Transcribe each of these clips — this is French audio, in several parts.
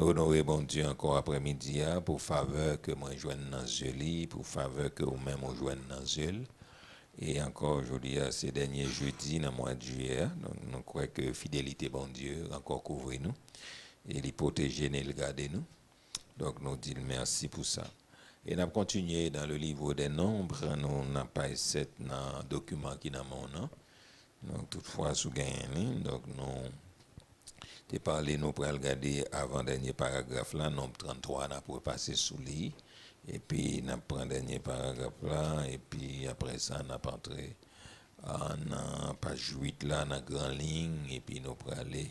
Nous honorer bon Dieu encore après-midi pour faveur que moi joigne dans Zeli, pour faveur que vous-même vous joigne dans Zeli. Et encore aujourd'hui, ces derniers jeudis dans le mois de juillet, donc nous croyons que fidélité bon Dieu encore couvre nous et les protéger et les garder nous. Donc nous disons merci pour ça. Et nous avons continué dans le livre des nombres, nous n'avons pas 7 dans le document qui est dans mon nom. Donc toutefois, sous gagné, donc nous t'ai parlé, nous pour regarder avant-dernier paragraphe là, nombre 33, nous pour passer sous lui. Et puis, nous prenons le dernier paragraphe là, et puis après ça, nous entré en page 8 là, dans la grande ligne, et puis nous prenons aller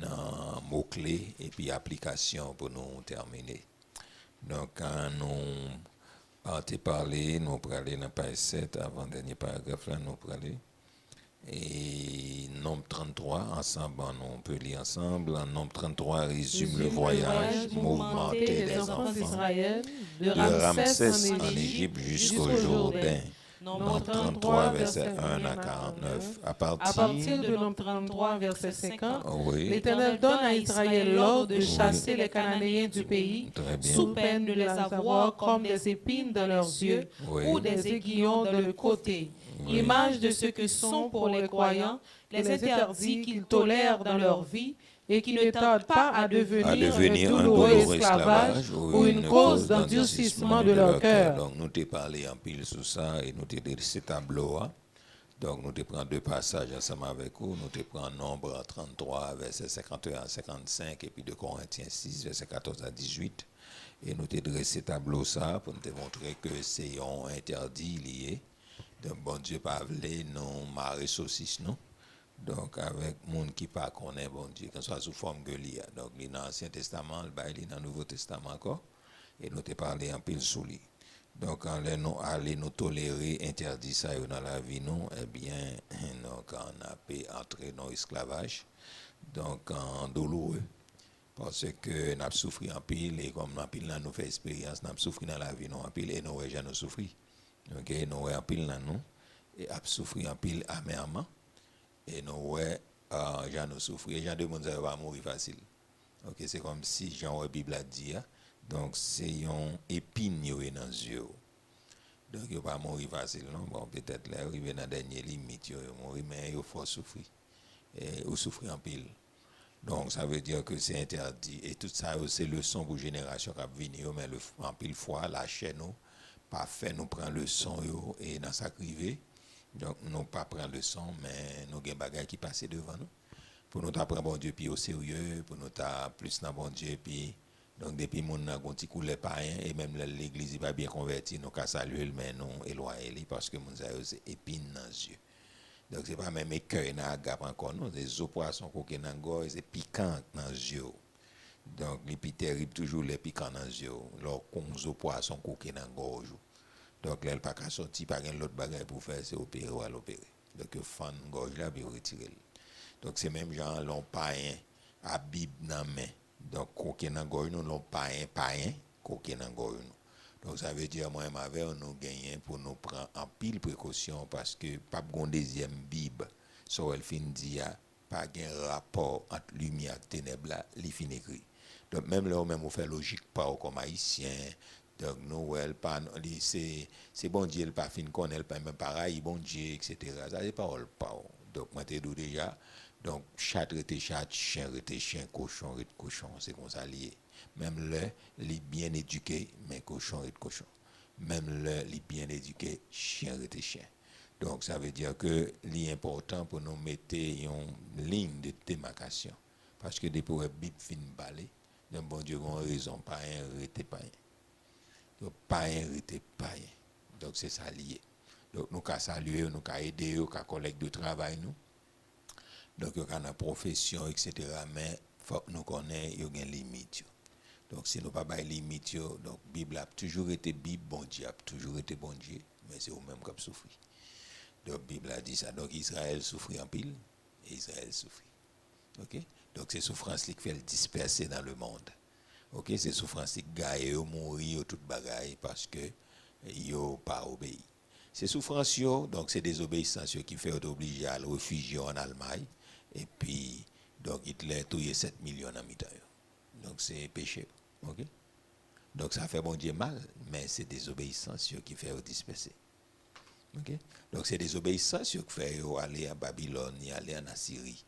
dans mots-clés, et puis application pour nous terminer. Donc, quand nous avons parlé, nous prenons aller dans page 7, avant-dernier paragraphe là, nous prenons aller. Et nombre 33, ensemble, on peut lire ensemble. Nombre 33 résume le voyage mouvementé des enfants d'Israël de Ramsès en Égypte jusqu'au Jourdain. Nombre 33, verset 1 à 49. À partir de nombre 33, verset 50, oui, l'Éternel donne à Israël l'ordre de chasser les Cananéens du pays, sous peine de les avoir comme des épines dans leurs yeux ou des aiguillons dans le côté. Image de ce que sont pour les croyants les interdits qu'ils tolèrent dans leur vie et qui ne tardent pas à devenir un douloureux esclavage ou une cause d'endurcissement de leur cœur. Donc nous t'ai parlé en pile sur ça et nous t'ai dit ce tableau. Donc nous te prenons 2 passages ensemble avec vous. Nous te prenons nombre 33, verset 51 à 55 et puis de Corinthiens 6, verset 14 à 18. Et nous te dressé tableau ça pour nous te montrer que c'est un interdit lié. Donc, bon Dieu, pas voulu nous marrer saucisse, non? Donc, avec monde qui pas connaît, bon Dieu, que ce soit sous forme de lia. Donc, il est dans l'Ancien Testament, il est dans le Nouveau Testament encore. Et nous te parlé en pile sous lui. Donc, quand nous allons nous tolérer, interdit ça dans la vie, nous, eh bien, donc, on a pu entrer dans l'esclavage. Donc, en douloureux. Parce que nous avons souffert en pile, et comme nous avons fait expérience, nous avons souffert dans la vie, nous en pile, et nous avons jamais souffert. OK, nous avons pile dans nous et a souffrir en pile amèrement et nous avons souffrir et gens de monde va mourir facile. OK, c'est comme si Jean la Bible a dit donc c'est une épine dans les yeux. Donc il va mourir facile non bon peut-être là arriver dans dernière limite mourir mais il faut souffrir et ou souffrir en pile. Donc ça veut dire que c'est interdit et tout ça c'est leçon pour génération qui va venir mais en pile fois la chaîne nous pas fait nous prendre le son et dans sa crivé donc nous pas prendre le son mais nous gain bagaille qui passer devant nous pour nous prendre bon Dieu puis au sérieux pour nous plus dans bon Dieu puis donc depuis mon n'a gonti couler païen et même l'église pas bien converti nous ca saluer mais non éloigner parce que mon c'est épine dans les yeux donc c'est pas même écueil dans agape encore non des os poissons coquin dans gorge c'est piquant dans les yeux. Donc, les plus terribles, toujours les piquants dans les yeux. Leur conzo poisson coquin dans la gorge. Donc, là, il n'y a pas qu'à sortir, pas qu'un autre bagage pour faire, c'est opérer ou à l'opérer. Donc, il faut gorge là, puis retirer. Donc, c'est même genre, l'on païen, à Bible dans la main. Donc, coquin dans la gorge, nous, l'on païen, coquin dans la gorge. Donc, ça veut dire, moi et ma mère, nous gagnons pour nous prendre en pile précaution parce que, pas de deuxième Bible, ça, elle fin dit, pas de rapport entre lumière et ténèbres là, il fin écrit. Donc même là même on fait logique pas comme haïtien donc nous elle pas c'est bon Dieu elle pas fin connaît pas même pareil bon Dieu etc. ça c'est parole pas donc moi t'ai dit déjà donc chat était chat chien était chien cochon était cochon c'est comme ça lié même là les bien éduqués mais cochon est cochon même là les bien éduqués chien était chien. Donc ça veut dire que l'important pour nous mettre une ligne de démarcation parce que depuis la Bible fin balé donc bon Dieu a raison païen rete païen. Donc païen rete païen. Donc c'est ça lié. Donc nous ca saluer, nous ca aider, nous ca collègue de travail nous. Donc il y a une profession etc. mais faut nous connaît il y a une limite. Donc si nous pas bail limite donc Bible a toujours été Bible, bon Dieu a toujours été bon Dieu, mais c'est au même qui souffrir. Donc Bible a dit ça. Donc Israël souffrit en pile et Israël souffrit. OK? Donc c'est souffrance qui fait le disperser dans le monde. OK, c'est souffrance qui gagne mourir toute bagaille parce que yo pas obéi. C'est souffrance donc c'est désobéissance qui fait obligé à réfugier en Allemagne et puis donc Hitler touye 7 millions en mi-temps. Donc c'est péché. OK? Donc ça fait bon Dieu mal, mais c'est désobéissance qui fait disperser. OK? Donc c'est désobéissance qui fait aller à Babylone, aller en Assyrie.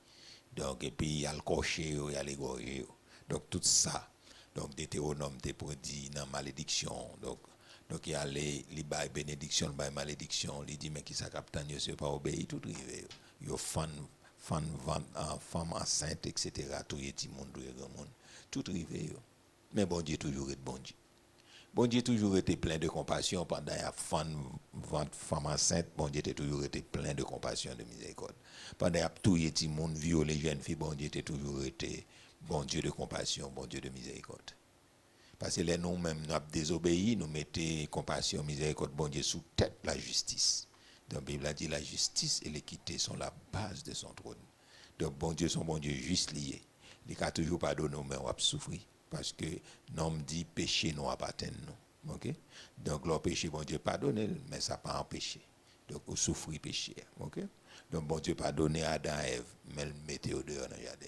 Donc et puis il y a le cocher, il y a les gorgées. Donc tout ça. Donc Deutéronome te prédit dans malédiction. Donc il y a les bénédictions, les malédictions, il dit mais qui ça captain yo c'est pas obéir tout rivé. Yo femme enceinte etc. tout y petit monde tout rivé. Mais bon Dieu toujours est bon Dieu. Bon Dieu toujours été plein de compassion pendant la femme enceinte. Bon Dieu était toujours été plein de compassion, de miséricorde. Pendant la tout le monde violé jeune fille, bon Dieu était toujours été bon Dieu de compassion, bon Dieu de miséricorde. Parce que les nous-mêmes, nous avons désobéi, nous mettons compassion, miséricorde, bon Dieu sous tête la justice. Donc la Bible a dit la justice et l'équité sont la base de son trône. Donc bon Dieu, son bon Dieu juste lié. Il n'a toujours pardonné, mais on va souffrir. Parce que l'homme dit péché nous appartient nous. OK? Donc leur péché, bon Dieu pardonne, mais ça n'a pas empêché. Donc on souffre péché. OK? Donc bon Dieu pardonne à Adam et Ève, mais il mettait au dehors dans le jardin.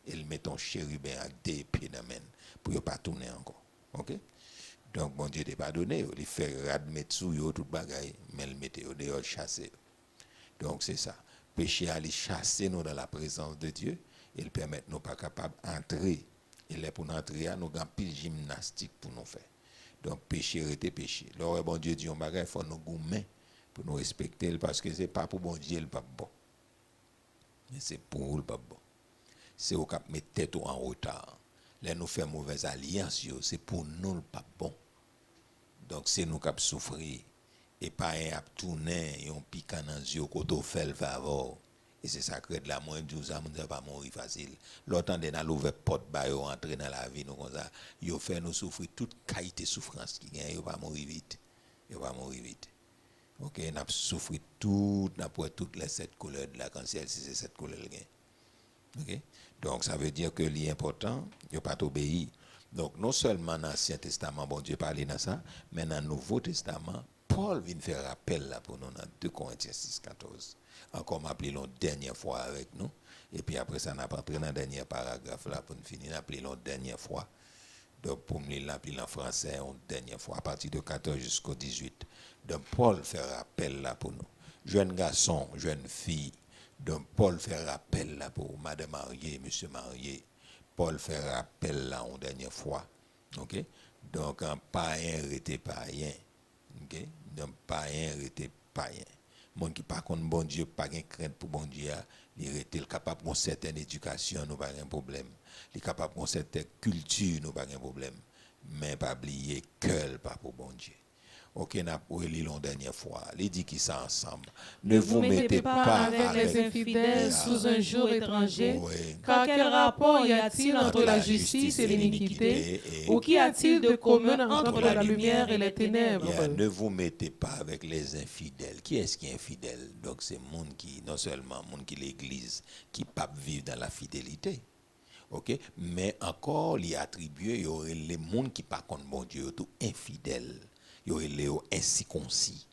Il met ton chérubin avec des pieds dans la main pour ne pas tourner encore. OK? Donc bon Dieu t'a pardonné, il fait admettre sous yo tout bagaille, mais il mettait au dehors chasser. Donc c'est ça. Péché aller chasser nous dans la présence de Dieu, il permet nous pas capable d'entrer. Il est pour entrer, nous avons pile gymnastique pour nous faire. Donc péché était péché. Alors bon Dieu dit on bagaille faut nous gommer pour nous respecter parce que c'est pas pour bon Dieu le pas bon. Mais c'est pour le pas bon. C'est au cap mettre tête en retard. Là nous faire mauvaise alliance, c'est pour nous le pas bon. Donc c'est nous qui souffrir et pas un tourner et on pique dans yeux côté fait le faveur. Et c'est sacré de la moins de 12 ans, on ne va pas mourir facile. L'autre dans l'ouvert porte ba yo entrer dans la vie nous comme ça, yo fait nous souffrir toute qualité souffrance qui gagne, yo pas mourir vite. Yo pas mourir vite. OK, n'a souffrir tout, n'a pour toutes les 7 couleurs de l'arc-en-ciel si c'est 7 couleurs gagne. OK? Donc ça veut dire que l'important, yo pas obéir. Donc non seulement dans l'Ancien Testament, bon Dieu parlait dans ça, mais dans le Nouveau Testament, Paul vient faire rappel là pour nous dans 2 Corinthiens 6, 14. Encore m'appeler l'autre dernière fois avec nous. Et puis après ça, on a pas entré dans le dernier paragraphe là pour nous finir, appeler l'autre dernière fois. Donc pour me l'appeler en français une dernière fois, à partir de 14 jusqu'au 18. Donc Paul fait rappel là pour nous. Jeunes garçons, jeunes filles. Donc Paul fait rappel là pour madame mariée, monsieur marié. Paul fait rappel là une dernière fois. OK? Donc un païen était païen. OK? Donc païen était païen. Monde qui par contre bon Dieu pas de crainte pour bon Dieu, il était capable de certaine éducation, nous pas de problème. Il est capable de certaine culture, nous pas de problème. Mais pas oublier que pas pour bon Dieu. OK, n'a pas lu l'on dernière fois. Il dit qui ça ensemble. Ne vous mettez pas avec les infidèles sous un jour étranger, car quel rapport y a-t-il entre la justice et l'iniquité, ou qu'y a-t-il de commun entre la lumière et les ténèbres? Ne vous mettez pas avec les infidèles. Qui est-ce qui est infidèle? Donc c'est monde qui, non seulement monde qui l'église, qui pas vivre dans la fidélité. OK, mais encore il y a attribué il y aurait les monde qui pas contre bon Dieu tout infidèle. Il y aurait les incirconcis.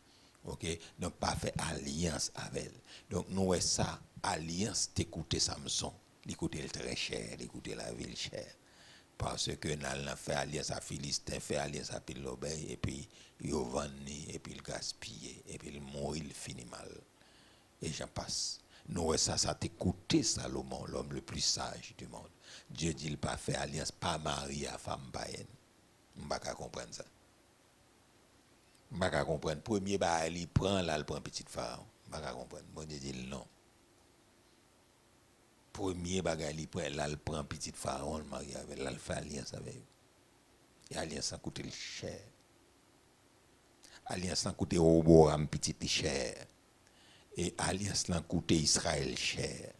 OK, donc pas fait alliance avec elle. Donc nous ça alliance d'écouter Samson, d'écouter le très cher, d'écouter la ville chère. Parce que nous fait alliance à Philistin, fait alliance à Pilobey et puis il vend et puis il gaspille et puis il mourit, il finit mal. Et j'en passe. Nous ça t'écouter Salomon, l'homme le plus sage du monde. Dieu dit il pas fait alliance, pas marié à femme païenne. On va pas comprendre ça. On va pas comprendre. Premier bah il prend là, il prend petite pharaon. On va pas comprendre. Bon Dieu dit non. Premier bagage il prend là, il prend petite pharaon, le marie avec là, il fait alliance avec. Et alliance ça coûte cher. Alliance ça coûte Roboam petit cher. Et alliance là coûte Israël cher.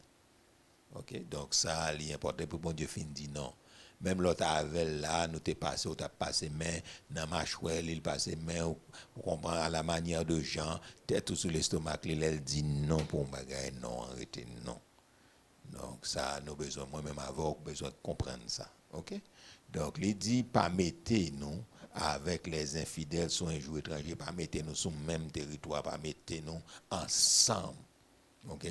OK, donc ça il est important pour bon Dieu fin dit non. Même l'autre avec là nous t'es passé ou t'as passé mais dans machouel il passé mais on comprend à la manière de Jean tête tout sur l'estomac il dit non pour bagaille non arrêtez non. Donc ça nous besoin moi-même avoir besoin de comprendre ça. OK? Donc il dit pas mettez nous avec les infidèles sur un jour étranger, pas mettez nous sur le même territoire, pas mettez nous ensemble. OK?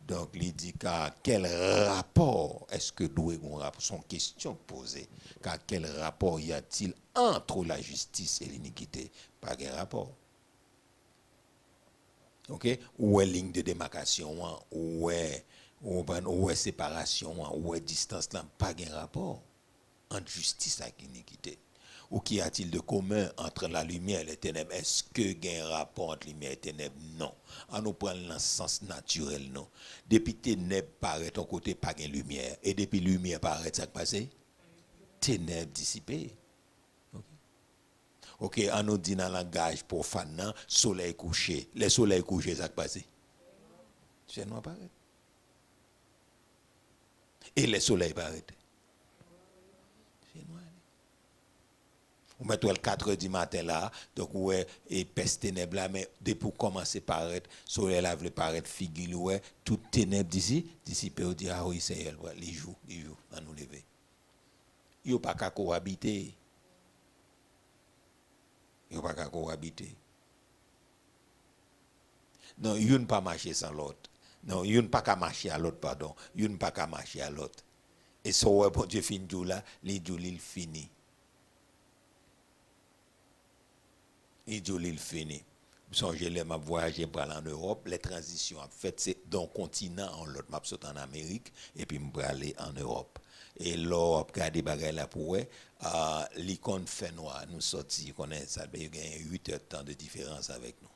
Donc, il dit qu'à quel rapport est-ce que doit avoir un rapport? Son question posée. Qu'à quel rapport y a-t-il entre la justice et l'iniquité? Pas de rapport. OK? Où est ligne de démarcation? Où est séparation? Où est distance? Là, pas de rapport entre justice et iniquité. Ou qu'y a-t-il de commun entre la lumière et les ténèbres? Est-ce qu'il y a un rapport entre lumière et ténèbres? Non. On nous prend dans le sens naturel, non. Depuis ténèbres paraît ton côté, pas de lumière. Et depuis lumière paraît, ça qui passe? Ténèbres dissipées. OK, on nous dit dans le langage profane, soleil couché. Les soleils couchés, ça qui passe? C'est noir paraît. Et les soleils paraît? C'est noir. Ou mettons le 4 heures du matin là, donc ouais, et peste ténèbres là, mais depuis commencer à paraître, soleil là veut paraître figure, ouais, toute ténèbres d'ici peut dire, ah oui, c'est elle, les jours, à nous lever. Il n'y a pas qu'à cohabiter. Il n'y a pas qu'à cohabiter. Non, il n'y a pas marcher sans l'autre. Non, il n'y a pas qu'à marcher à l'autre, pardon. Il n'y a pas qu'à marcher à l'autre. Et ça, ouais, bon Dieu finit tout là, les jours, il finit. Et il finit. Songez les m'a voyagé pour aller en Europe, les transitions en fait c'est d'un continent en l'autre, m'a sauté en Amérique et puis me aller en Europe. Et là, regardez bagay là pour l'icône fait noir nous sorti connaît ça il y a 8 heures de temps de différence avec nous.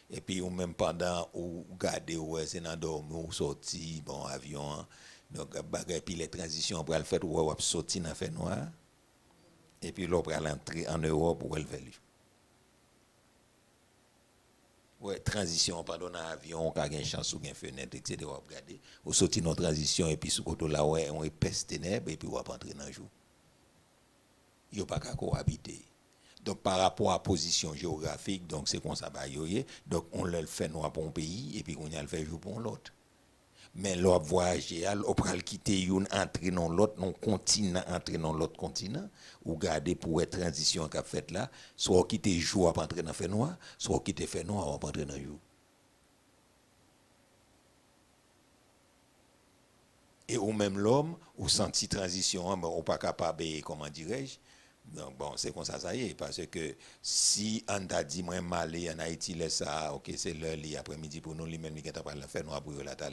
Et puis ou même pendant ou garder ouais c'est dans dormir ou sorti bon avion hein. Donc bagay puis les transitions pour le faire ou sorti dans fait noir. Et puis là pour l'entrer en Europe ou elle veut. Ouais, transition, pardon, dans l'avion, on a une chance ou une fenêtre, etc. Regardez, on sortit nos transitions et puis sous côté là, ouais, on est peste ténèbres et puis on va entrer dans le jour. Il n'y a pas qu'à cohabiter. Donc, par rapport à la position géographique, donc c'est comme ça, bah, donc on le fait noir pour un pays et puis on a le fait jour pour l'autre. Mais l'on voyager, on peut quitter une entrer dans l'autre, non continent, entrer dans l'autre continent, ou garder pour être transition qu'a fait là, soit quitter jour pour entrer dans fait noir, soit quitter fait noir pour entrer dans jour. Et ou même l'homme, ou senti transition, on n'est pas capable, comment dirais-je, donc bon, c'est comme ça y est, parce que si on t'a dit, moi, malé en Haïti, laisse ça, ok, c'est l'heure, l'après-midi pour nous, lui-même, il a pas le faire noir pour eux, là, t'as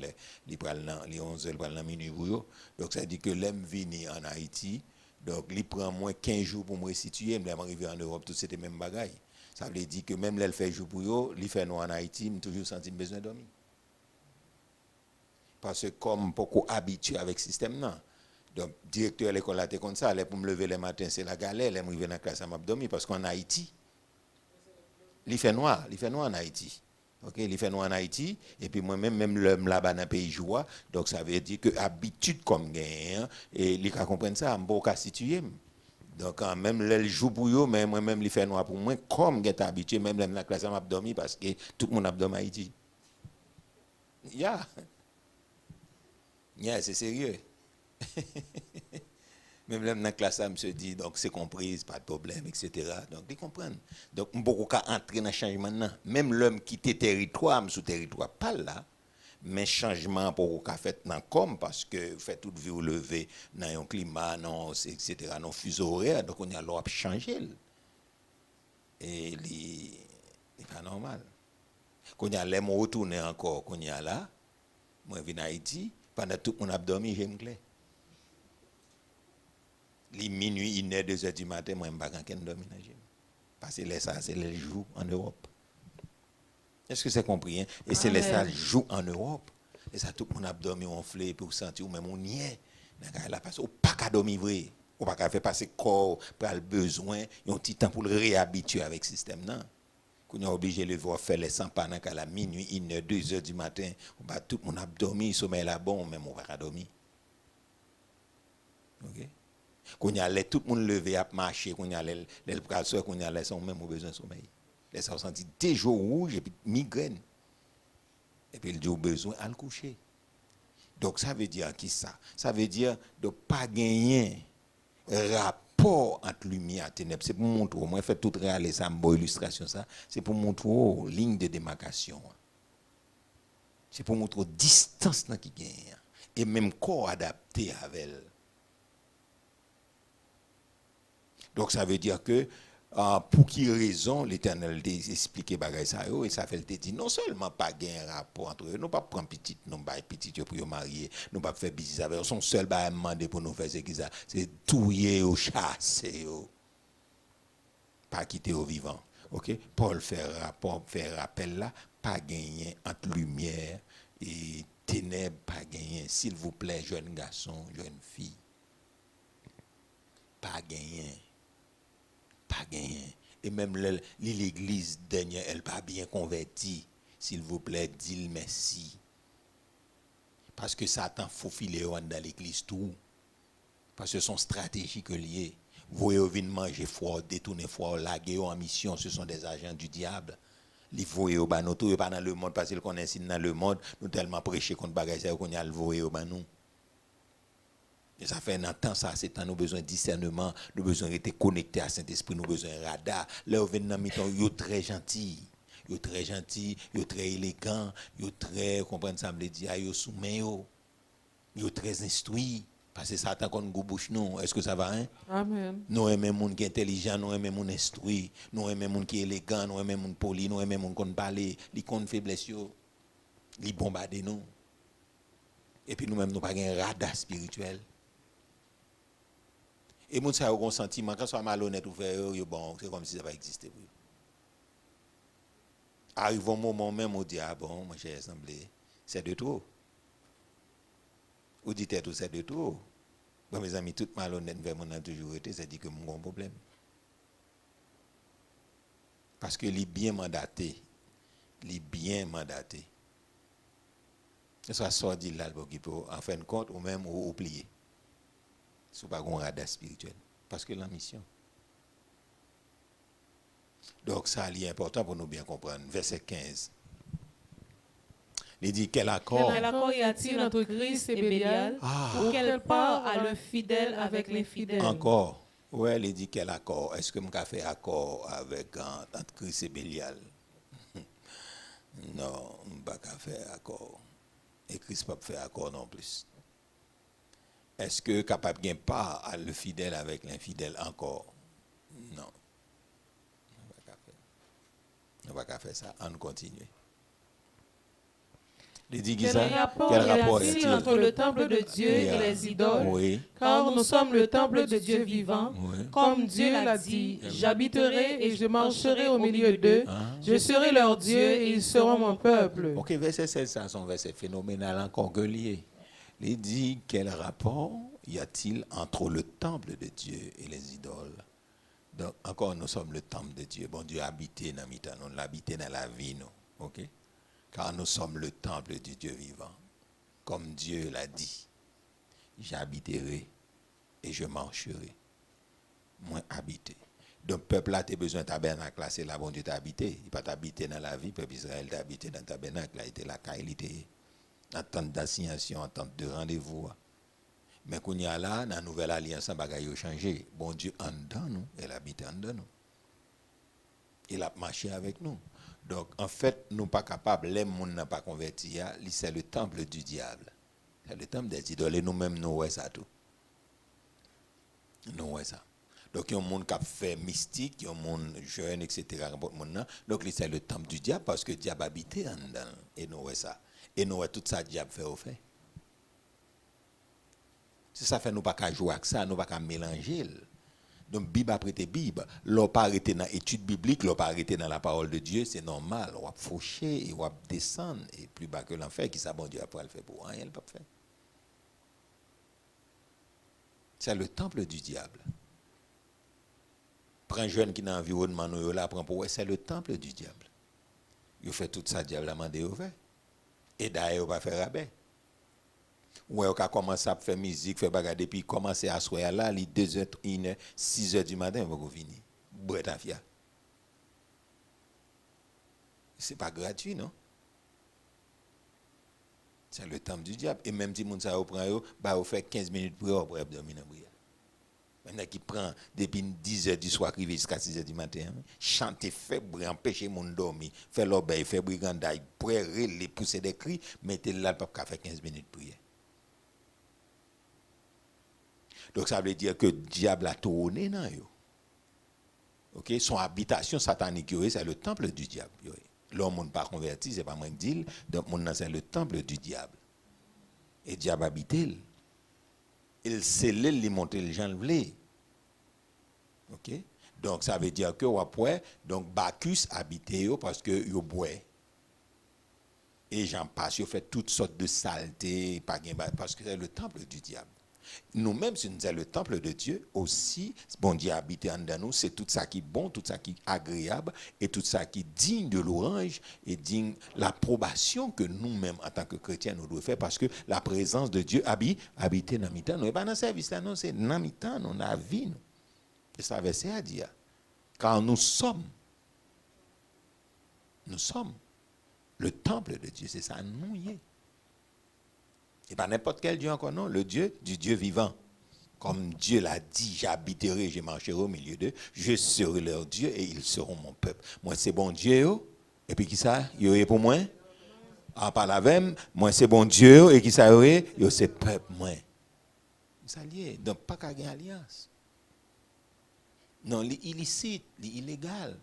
il prend les 11 heures, il prend minuit pour eux. Donc ça dit que l'aime vini en Haïti, donc il prend moins 15 jours pour me restituer, mais arrivé en Europe, tout c'était même bagaille. Ça veut dire que même là, il fait jour pour eux, il fait noir en Haïti, il toujours senti besoin de dormir. Parce que comme beaucoup habitué avec le système, non. Donc, directeur de l'école là, comme ça, pour me lever le matin, c'est la galère, je me lever dans la classe, je m'abdomen, parce qu'en Haïti, il fait noir en Haïti. OK, il fait noir en Haïti, et puis moi-même, même là-bas dans le pays joie, donc ça veut dire que habitude comme gain, et il faut comprendre ça, je ne peux pas situer. Donc, même le jour pour eux, mais moi-même, il fait noir pour moi, comme je suis habitué, même dans la classe, je m'abdomen, parce que tout le monde abdomen Haïti. Yeah, c'est sérieux. Même là, dans la classe, je me dit, donc c'est compris, pas de problème, etc. Donc, ils comprennent. Donc, on ne peut pas entrer dans le changement. Même l'homme qui était territoire, sous territoire, pas là. Mais changement pour qu'on fait dans comme parce que fait toute vie au lever dans un climat, non, etc., non fuseau horaire, donc on a l'ordre de changer. Et c'est pas normal. Quand on a l'air retourner encore, quand on a là, moi, je viens en Haïti, pendant tout mon abdomen, j'aime clair. Les minuit, 1h, 2h du matin, moi, je ne sais pas dormir. Parce que ça, c'est les jours en Europe. Est-ce que c'est compris? Hein? Et c'est les ça joue en Europe. Et ça, tout le monde a dormi, on flé, pour sentir, ou même on y est. Parce qu'on n'a pas qu'à dormir vrai. On n'a pas qu'à faire passer le corps pour le besoin. Il y a un petit temps pour le réhabituer avec le système. Non? Qu'on est obligé de le voir faire les 100 pendant qu'à la minuit, 1h, 2h du matin, tout le monde a dormi, sommeil là bon, même on va pas dormir. OK? Qu'on y a tout le monde levé à marcher, qu'on y a les bras qu'on y a les même besoin de sommeil. Les ça senti des jours rouges et puis migraine. Et puis il dit au besoin à le coucher. Donc ça veut dire qui ça? Ça veut dire de pas gagner rapport entre lumière et ténèbres. C'est pour montrer, moi fait tout réaliser ça, une bonne illustration ça, c'est pour montrer ligne de démarcation. C'est pour montrer distance qui gagne. Et même corps adapté avec elle. Donc ça veut dire que pour qui raison l'Éternel expliqué bagay ça et ça fait le dit non seulement pas gain rapport entre eux, nous pas prendre petite non pas petite pour marier, nous pas faire business avec son seul ba demander pour nous faire c'est touyer ou chasser pas quitter au vivant. OK, Paul fait rappel là, pas gagner entre lumière et ténèbres, pas gagner, s'il vous plaît, jeune garçon, jeune fille. Pas gagner. Pas gagner. Et même l'église dernière, elle pas bien convertie. S'il vous plaît, dis-le merci. Parce que Satan faufile dans l'église tout. Parce que son stratégie que lié. Vous venez manger fort, détourner fort, laguer en mission, ce sont des agents du diable. Les voyer au banou, tout pas dans le monde parce qu'ils connaissent dans le monde, nous tellement prêcher contre bagaille ça qu'on y a le voyer au banou. Et ça fait un temps ça, c'est temps nous besoin de discernement, nous besoin d'être connectés à Saint-Esprit, nous besoin de radar. Là, vous venez dans mi-temps, vous très gentil. Vous très gentil, vous très élégant, vous très, comprenez ça, me dire, vous soumis, vous très instruit. Parce que Satan qu'on nous bouche nous. Est-ce que ça va, hein? Amen. Nous aimons les gens qui sont intelligents, nous aimons les gens qui sont instruits, nous aimons les gens qui sont élégants, nous aimons les gens polis, nous aimons les gens qui parlent, les qui ont faiblesse, les bombardent nous. Et puis nous-mêmes, nous n'avons pas un radar spirituel. Et nous avons un sentiment, quand on est malhonnête, bon, c'est comme si ça n'a pas existé. Arrive un moment même où on dit, ah bon, moi j'ai assemblé, c'est de trop. Ou dit tout, c'est de trop. Bon, mes amis, tout malhonnête, on a toujours été, ça dit que mon grand problème. Parce que les bien mandatés, ça sort dit là, en fin de compte, ou même ou oublier. Ce n'est pas un radar spirituel. Parce que la mission. Donc, ça est important pour nous bien comprendre. Verset 15. Il dit quel accord y a-t-il entre Christ et Bélial? Ou quelle part a le fidèle avec l'infidèle? Encore. Ouais, il dit quel accord? Est-ce que je fais accord avec entre Christ et Bélial? Non, je ne peux pas faire accord. Et Christ ne peut pas faire accord non plus. Est-ce que capable de part à le fidèle avec l'infidèle encore? Non. On ne va pas faire ça. On continue. Quel rapport y a-t-il entre le temple de Dieu et les idoles? Oui. Car nous sommes le temple de Dieu vivant. Oui. Comme Dieu l'a dit, j'habiterai et je marcherai au milieu d'eux. Je serai leur Dieu et ils seront mon peuple. Ok, verset 16, ça, c'est un verset phénoménal encore que lié. Il dit, quel rapport y a-t-il entre le temple de Dieu et les idoles? Donc, encore, nous sommes le temple de Dieu. Bon, Dieu a habité dans nous, nous l'habité dans la vie, nous. Ok? Car nous sommes le temple du Dieu vivant. Comme Dieu l'a dit, j'habiterai et je marcherai. Moi, habiter. Donc, peuple là, tu as besoin de tabernacle, là, c'est là bon Dieu t'a habité. Il n'a pas t'habité dans la vie, peuple Israël t'a habité dans le tabernacle, là, il était la qualité, en temps d'assignation, en temps de rendez-vous. Mais qu'on y a là, dans la nouvelle alliance, bagaille a changé. Bon Dieu en dedans nous, elle habite en dedans nous. Il a marché avec nous. Donc, en fait, nous ne sommes pas capables, les gens n'ont pas converti, c'est le temple du diable. C'est le temple des idoles. Et nous-mêmes, nous voyons ça tout. Nous voyons ça. Donc, il y a un monde qui a fait mystique, il y a un monde jeune, etc. Donc, c'est le temple du diable parce que le diable habite en dedans. Et nous voyons ça. Et nous voyons tout ça, le diable fait au fait. Si ça fait nous pas qu'à jouer avec ça, nous pas qu'à mélanger. Donc, Bible après Bible, l'on pas arrêté dans l'étude biblique, l'on pas arrêté dans la parole de Dieu, c'est normal. On va faucher, on va descendre, et plus bas que l'enfer, qui ça, bon Dieu, après, le fait pour rien, il ne peut pas faire. C'est le temple du diable. Prends un jeune qui est dans l'environnement, nous là, prend pour c'est le temple du diable. Il fait tout ça, le diable a demandé au fait. Et d'ailleurs, on va faire rabais. Ou on a commencé à faire musique, faire bagarre, depuis commencer à soir là, les 2h, 1h, 6h du matin, on va venir. Brett à fia. C'est pas gratuit, non? C'est le temple du diable. Et même si moun sa reprend, bah, on fait 15 minutes pour dormir dans la prière. Maintenant qui prend depuis 10 heures du soir arrivé jusqu'à 6 heures du matin, chanter, faire bruit, empêcher mon dormir, faire l'obéi, faire brigandaille, les pousser des cris, mettez là le pape faire 15 minutes de prière. Donc ça veut dire que le diable a tourné dans yo. OK, son habitation satanique c'est le temple du diable. L'homme n'est pas converti, c'est pas moi qui dis, donc c'est le temple du diable. Et le diable habite il scellé il monter les gens le OK, donc ça veut dire que après donc Bacchus habité parce que yo boit. Et j'en passe, yo fait toutes sortes de saletés parce que c'est le temple du diable. Nous-mêmes, si nous sommes le temple de Dieu, aussi, bon Dieu habite en nous, c'est tout ça qui est bon, tout ça qui est agréable, et tout ça qui est digne de l'orange, et digne l'approbation que nous-mêmes, en tant que chrétiens, nous devons faire, parce que la présence de Dieu habite dans mi-temps. Nous n'est pas dans le service, non, c'est dans mi-temps, nous, dans la vie. Nous. Et ça verset à dire, car nous sommes le temple de Dieu, c'est ça, nous y est. Et pas n'importe quel Dieu encore, non, le Dieu du Dieu vivant. Comme Dieu l'a dit, j'habiterai, je marcherai au milieu d'eux, je serai leur Dieu et ils seront mon peuple. Moi, c'est bon Dieu, et puis qui ça, yo est pour moi? En par la même, moi, c'est bon Dieu, et qui ça, yo c'est peuple, moi. Ça lié, donc pas qu'à gagner alliance. Non, l'illicite, l'illégal.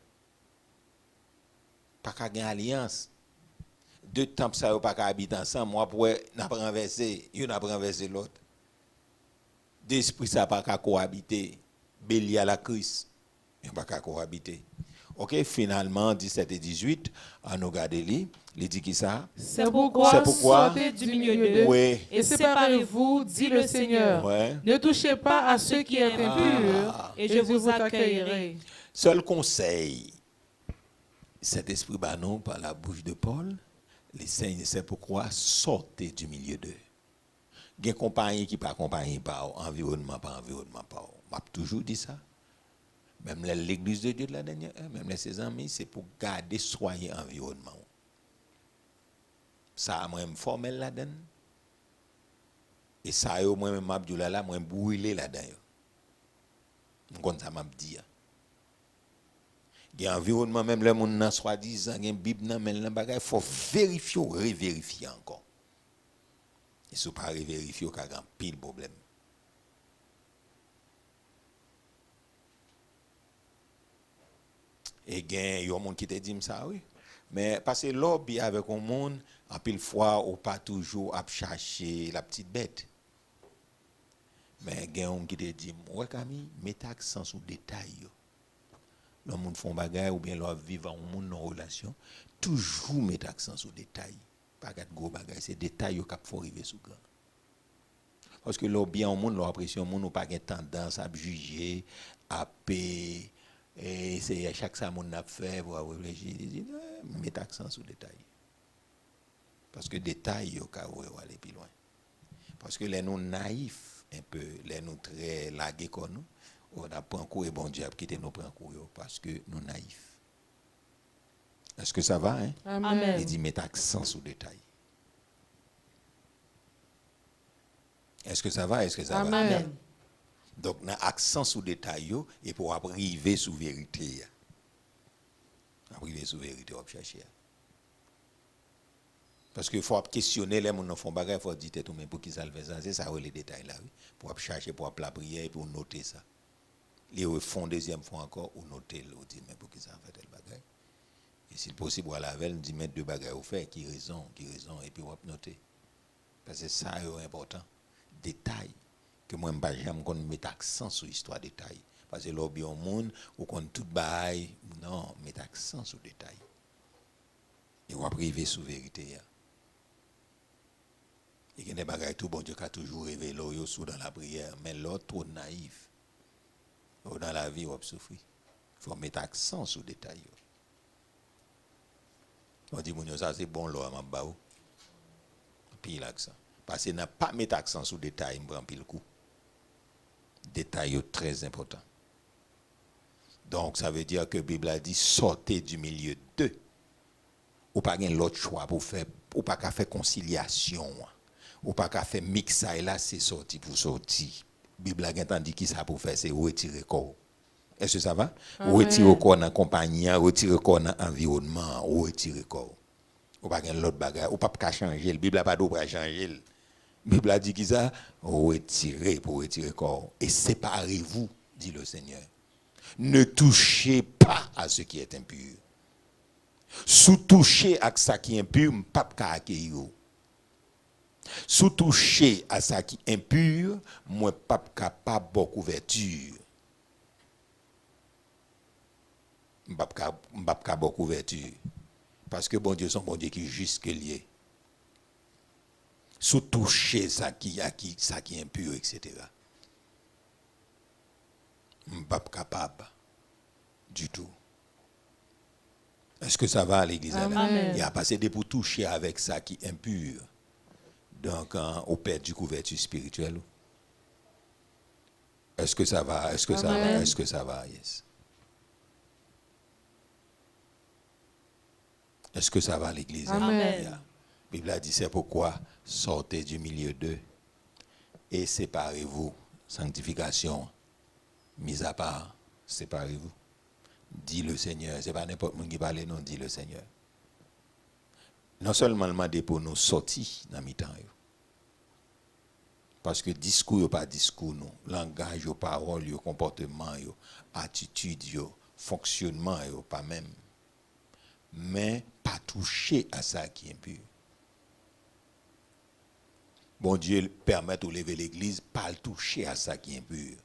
Pas qu'à gagner alliance. Deux temples ça pas qu'à habiter ensemble, moi pour n'a pas renversé, il n'a pas renversé l'autre. Deux esprits ça pas qu'à cohabiter. Bélial à Christ, il pas qu'à cohabiter. OK, finalement 17 et 18, à nous garder il dit qui ça? C'est pourquoi sortez du milieu d'eux et séparez-vous, dit le Seigneur. Ouais. Ne touchez pas à ceux qui est impur et je vous accueillerai. Seul conseil, cet esprit banon par la bouche de Paul, les saints, c'est pourquoi sortez du milieu d'eux. Il y a des compagnies qui ne sont pas accompagnées par environnement, m'a toujours dit ça. Même l'église de Dieu de la dernière, même ses amis, c'est pour garder soigner l'environnement. Ça, moi, je me formel là-dedans. Et ça, moi, je m'a dit là, moi, je brûlé là-dedans. Comme ça, m'a dit. Il y a un environnement, même le monde n'a soi-disant, il y a une Bible, il faut vérifier ou revérifier encore. Et si vous ne pas revérifier, il y a un pile problème. Et il y a un monde qui te dit ça, oui. Mais parce que l'objet avec un monde, en pile fois, on pas toujours à chercher la petite bête. Mais il y a un monde qui te dit, ouais, Camille, mets accent sur le détail. Le monde font bagaille ou bien leur vivre en monde en relation, toujours mettre accent sur les détails. Pas de gros bagaille, c'est des détails qui faut arriver sous grand. Parce que leur bien au monde, leur appréciation au monde, n'a pas tendance à juger, à payer, et c'est chaque ça monde a fait pour réfléchir, mettre accent sur les détails. Parce que les détails, ils vont aller plus loin. Parce que les nous naïfs, un peu, les nous très lagués comme nous, on a pris un coup et bon Dieu a quitté nos prendre coup parce que nous naïfs. Est-ce que ça va, hein? Amen. Il dit mettre accent sur le détail. Est-ce que ça va? Est-ce que ça va? Amen. Donc, on a accent sur le détail et pour arriver sur la vérité. Arriver sur la vérité, on va chercher. Parce qu'il faut questionner les gens qui font bagarre, il faut dire tout mais pour qui ça le fait ça, c'est ça les détails là, oui. Pour chercher, pour la prière, pour noter ça. Les font deuxième fois encore, ou noter, ou dire mais pour qui ça fait tel bagarre. Et si possible, à la veille, on dit mettre deux bagages au fait, qui raison, et puis on va noter. Parce que ça est important. Détail. Que moi, je ne mettre accent sur l'histoire détail. Parce que l'objet au monde, ou qu'on tout bail, non, mettre accent sur détail. Et on va priver sur vérité. Et il y a des bagages tout bon Dieu qui a toujours révélé dans la prière, mais l'autre trop naïf. Dans la vie, on va souffrir. Il faut mettre accent sur le détail. On dit, ça c'est bon, là, ma bao. Puis l'accent. Parce qu'il n'a pas mettre accent sur le détail, il prend pile coup. Détail très important. Donc, ça veut dire que la Bible a dit, sortez du milieu d'eux. Ou pas l'autre choix pour faire, ou pas faire conciliation. Ou pas faire mixage là, c'est sorti pour sortir. Bible a dit qui ça pour faire, c'est retirer corps. Est-ce que ça va? Retirer corps dans la compagnie, retirer corps dans l'environnement, retirer corps. Ou pas l'autre bagage, ou pas changer. La Bible n'a pas d'eau pour changer. La Bible a dit qui ça? Retirer pour retirer corps. Et séparez-vous, dit le Seigneur. Ne touchez pas à ce qui est impur. Sous toucher à ce qui est impur, pas qu'à accueillir. Sous toucher à ce qui est impur, moi pas capable de couverture. Pas capable de couverture. Parce que bon Dieu, son bon Dieu qui est juste lié. Sous toucher ça qui est impur, etc. Pas capable du tout. Est-ce que ça va à l'église? Amen. Il y a passé des pour toucher avec ça qui est impur. Donc, on perd du couverture spirituelle. Est-ce que ça va? Est-ce que ça va? Est-ce que ça va? Yes. Est-ce que ça va à l'église? Amen. La Bible a dit, c'est pourquoi sortez du milieu d'eux et séparez-vous. Sanctification, mise à part, séparez-vous. Dit le Seigneur. Ce n'est pas n'importe qui parle, non, dit le Seigneur. Non seulement demander pour nous sortir dans le temps. Parce que discours, n'est pas discours, non. Langage, parole, comportement, attitude, fonctionnement, pas même. Mais pas toucher à ça qui est impur. Bon Dieu permet de lever l'église, pas le toucher à ça qui est impur.